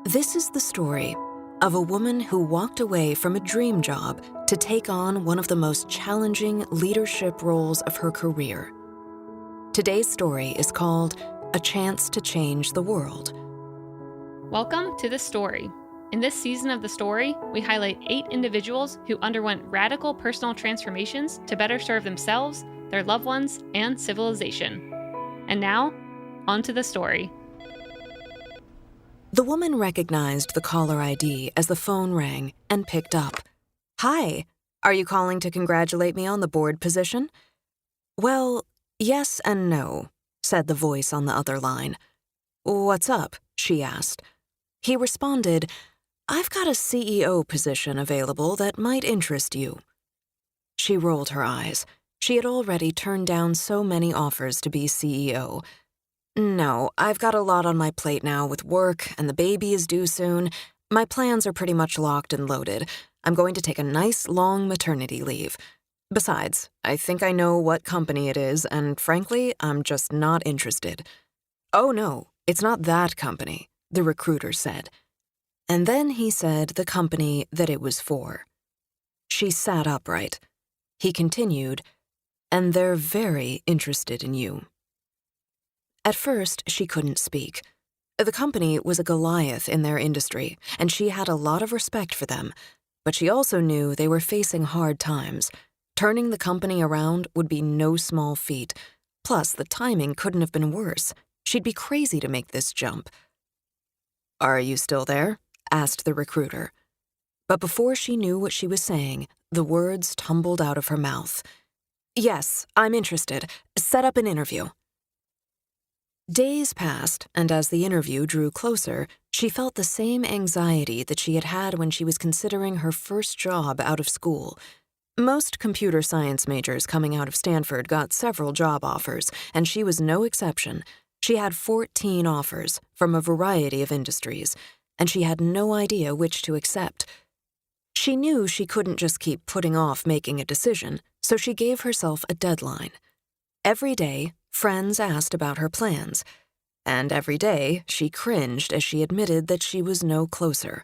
This is the story of a woman who walked away from a dream job to take on one of the most challenging leadership roles of her career. Today's story is called A Chance to Change the World. Welcome to The Story. In this season of The Story, we highlight 8 individuals who underwent radical personal transformations to better serve themselves, their loved ones, and civilization. And now, on to the story. The woman recognized the caller ID as the phone rang and picked up. "Hi, are you calling to congratulate me on the board position?" "Well, yes and no," said the voice on the other line. "What's up?" she asked. He responded, "I've got a CEO position available that might interest you." She rolled her eyes. She had already turned down so many offers to be CEO. "No, I've got a lot on my plate now with work, and the baby is due soon. My plans are pretty much locked and loaded. I'm going to take a nice long maternity leave. Besides, I think I know what company it is, and frankly, I'm just not interested." "Oh no, it's not that company," the recruiter said. And then he said the company that it was for. She sat upright. He continued, "And they're very interested in you." At first, she couldn't speak. The company was a Goliath in their industry, and she had a lot of respect for them. But she also knew they were facing hard times. Turning the company around would be no small feat. Plus, the timing couldn't have been worse. She'd be crazy to make this jump. "Are you still there?" asked the recruiter. But before she knew what she was saying, the words tumbled out of her mouth. "Yes, I'm interested. Set up an interview." Days passed, and as the interview drew closer, she felt the same anxiety that she had had when she was considering her first job out of school. Most computer science majors coming out of Stanford got several job offers, and she was no exception. She had 14 offers from a variety of industries, and she had no idea which to accept. She knew she couldn't just keep putting off making a decision, so she gave herself a deadline. Every day, friends asked about her plans, and every day she cringed as she admitted that she was no closer.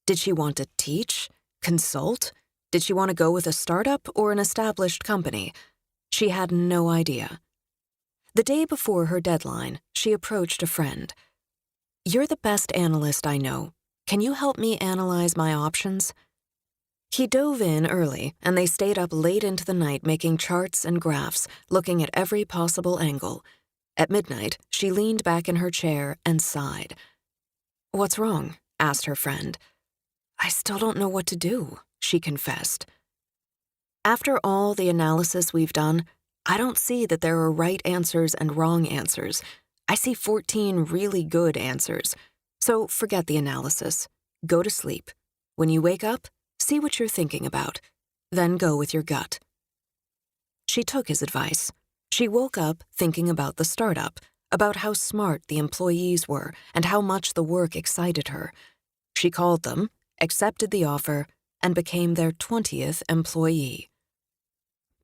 Did she want to teach? Consult? Did she want to go with a startup or an established company? She had no idea. The day before her deadline, she approached a friend. "You're the best analyst I know. Can you help me analyze my options?" He dove in early, and they stayed up late into the night making charts and graphs, looking at every possible angle. At midnight, she leaned back in her chair and sighed. "What's wrong?" asked her friend. "I still don't know what to do," she confessed. "After all the analysis we've done, I don't see that there are right answers and wrong answers. I see 14 really good answers. So forget the analysis. Go to sleep. When you wake up, see what you're thinking about. Then go with your gut." She took his advice. She woke up thinking about the startup, about how smart the employees were and how much the work excited her. She called them, accepted the offer, and became their 20th employee.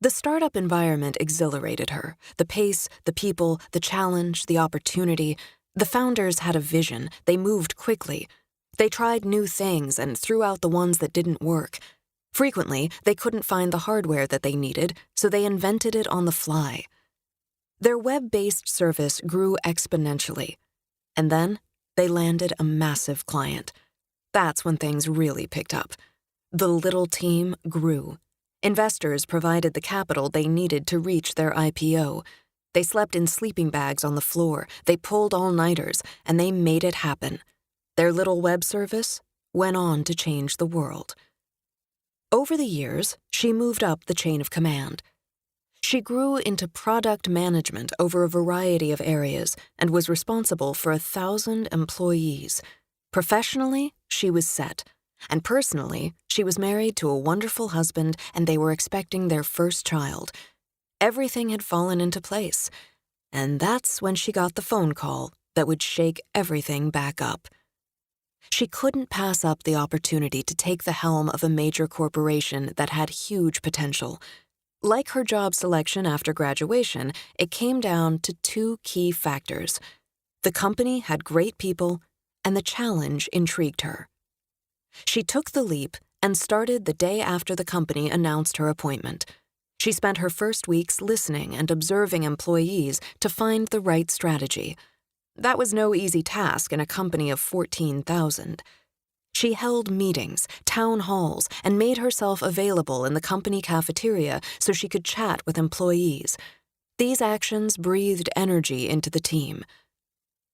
The startup environment exhilarated her. The pace, the people, the challenge, the opportunity. The founders had a vision. They moved quickly. They tried new things and threw out the ones that didn't work. Frequently, they couldn't find the hardware that they needed, so they invented it on the fly. Their web-based service grew exponentially. And then, they landed a massive client. That's when things really picked up. The little team grew. Investors provided the capital they needed to reach their IPO. They slept in sleeping bags on the floor, they pulled all-nighters, and they made it happen. Their little web service went on to change the world. Over the years, she moved up the chain of command. She grew into product management over a variety of areas and was responsible for 1,000 employees. Professionally, she was set. And personally, she was married to a wonderful husband and they were expecting their first child. Everything had fallen into place. And that's when she got the phone call that would shake everything back up. She couldn't pass up the opportunity to take the helm of a major corporation that had huge potential. Like her job selection after graduation, it came down to 2 key factors. The company had great people, and the challenge intrigued her. She took the leap and started the day after the company announced her appointment. She spent her first weeks listening and observing employees to find the right strategy. That was no easy task in a company of 14,000. She held meetings, town halls, and made herself available in the company cafeteria so she could chat with employees. These actions breathed energy into the team.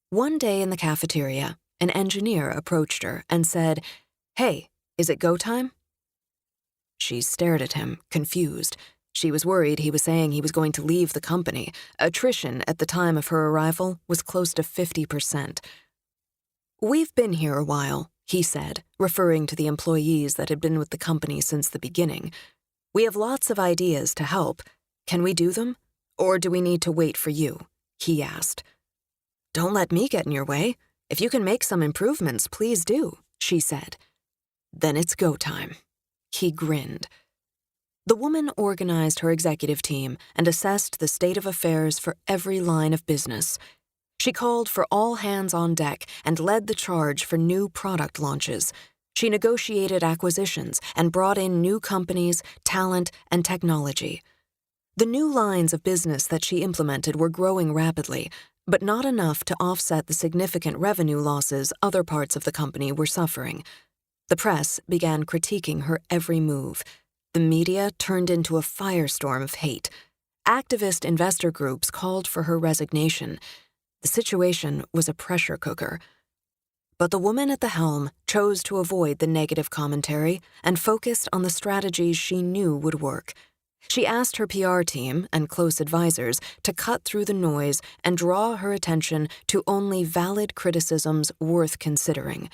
One day in the cafeteria, an engineer approached her and said, "Hey, is it go time?" She stared at him, confused. She was worried he was saying he was going to leave the company. Attrition at the time of her arrival was close to 50%. "We've been here a while," he said, referring to the employees that had been with the company since the beginning. "We have lots of ideas to help. Can we do them? Or do we need to wait for you?" he asked. "Don't let me get in your way. If you can make some improvements, please do," she said. "Then it's go time." He grinned. The woman organized her executive team and assessed the state of affairs for every line of business. She called for all hands on deck and led the charge for new product launches. She negotiated acquisitions and brought in new companies, talent, and technology. The new lines of business that she implemented were growing rapidly, but not enough to offset the significant revenue losses other parts of the company were suffering. The press began critiquing her every move. The media turned into a firestorm of hate. Activist investor groups called for her resignation. The situation was a pressure cooker. But the woman at the helm chose to avoid the negative commentary and focused on the strategies she knew would work. She asked her PR team and close advisors to cut through the noise and draw her attention to only valid criticisms worth considering.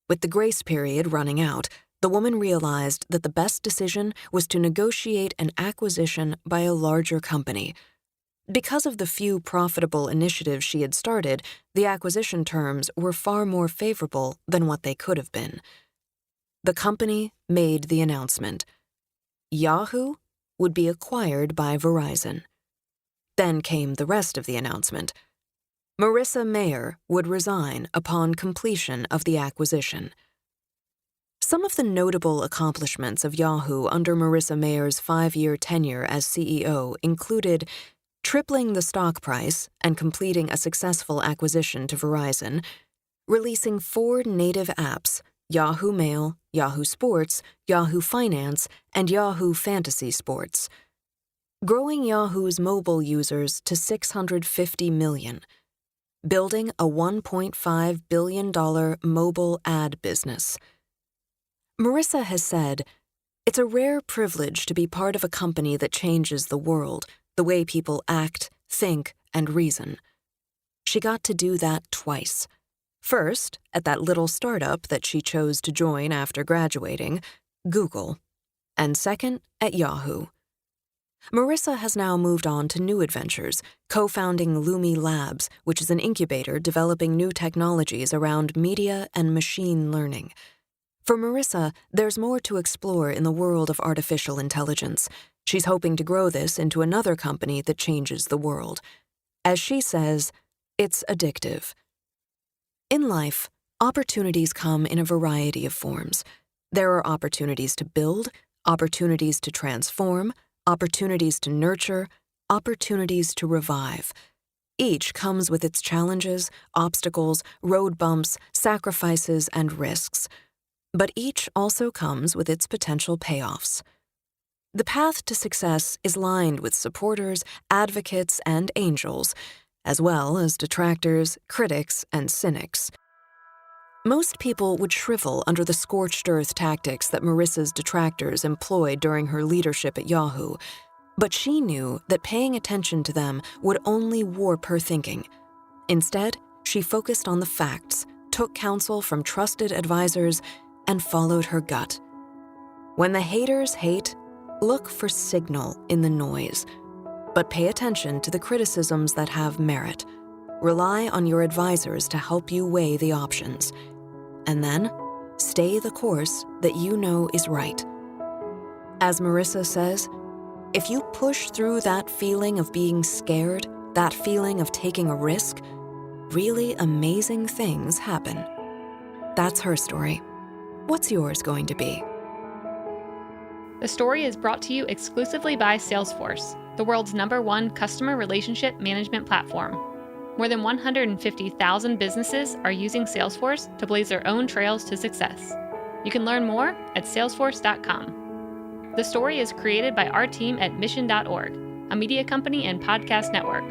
With the grace period running out, the woman realized that the best decision was to negotiate an acquisition by a larger company. Because of the few profitable initiatives she had started, the acquisition terms were far more favorable than what they could have been. The company made the announcement. Yahoo would be acquired by Verizon. Then came the rest of the announcement. Marissa Mayer would resign upon completion of the acquisition. Some of the notable accomplishments of Yahoo under Marissa Mayer's 5-year tenure as CEO included tripling the stock price and completing a successful acquisition to Verizon, releasing 4 native apps, Yahoo Mail, Yahoo Sports, Yahoo Finance, and Yahoo Fantasy Sports, growing Yahoo's mobile users to 650 million, building a $1.5 billion mobile ad business. Marissa has said, "It's a rare privilege to be part of a company that changes the world, the way people act, think, and reason." She got to do that twice. First, at that little startup that she chose to join after graduating, Google, and second, at Yahoo. Marissa has now moved on to new adventures, co-founding Lumi Labs, which is an incubator developing new technologies around media and machine learning. For Marissa, there's more to explore in the world of artificial intelligence. She's hoping to grow this into another company that changes the world. As she says, it's addictive. In life, opportunities come in a variety of forms. There are opportunities to build, opportunities to transform, opportunities to nurture, opportunities to revive. Each comes with its challenges, obstacles, road bumps, sacrifices, and risks. But each also comes with its potential payoffs. The path to success is lined with supporters, advocates, and angels, as well as detractors, critics, and cynics. Most people would shrivel under the scorched earth tactics that Marissa's detractors employed during her leadership at Yahoo, but she knew that paying attention to them would only warp her thinking. Instead, she focused on the facts, took counsel from trusted advisors, and followed her gut. When the haters hate, look for signal in the noise, but pay attention to the criticisms that have merit. Rely on your advisors to help you weigh the options. And then, stay the course that you know is right. As Marissa says, if you push through that feeling of being scared, that feeling of taking a risk, really amazing things happen. That's her story. What's yours going to be? The story is brought to you exclusively by Salesforce, the world's #1 customer relationship management platform. More than 150,000 businesses are using Salesforce to blaze their own trails to success. You can learn more at salesforce.com. The story is created by our team at mission.org, a media company and podcast network.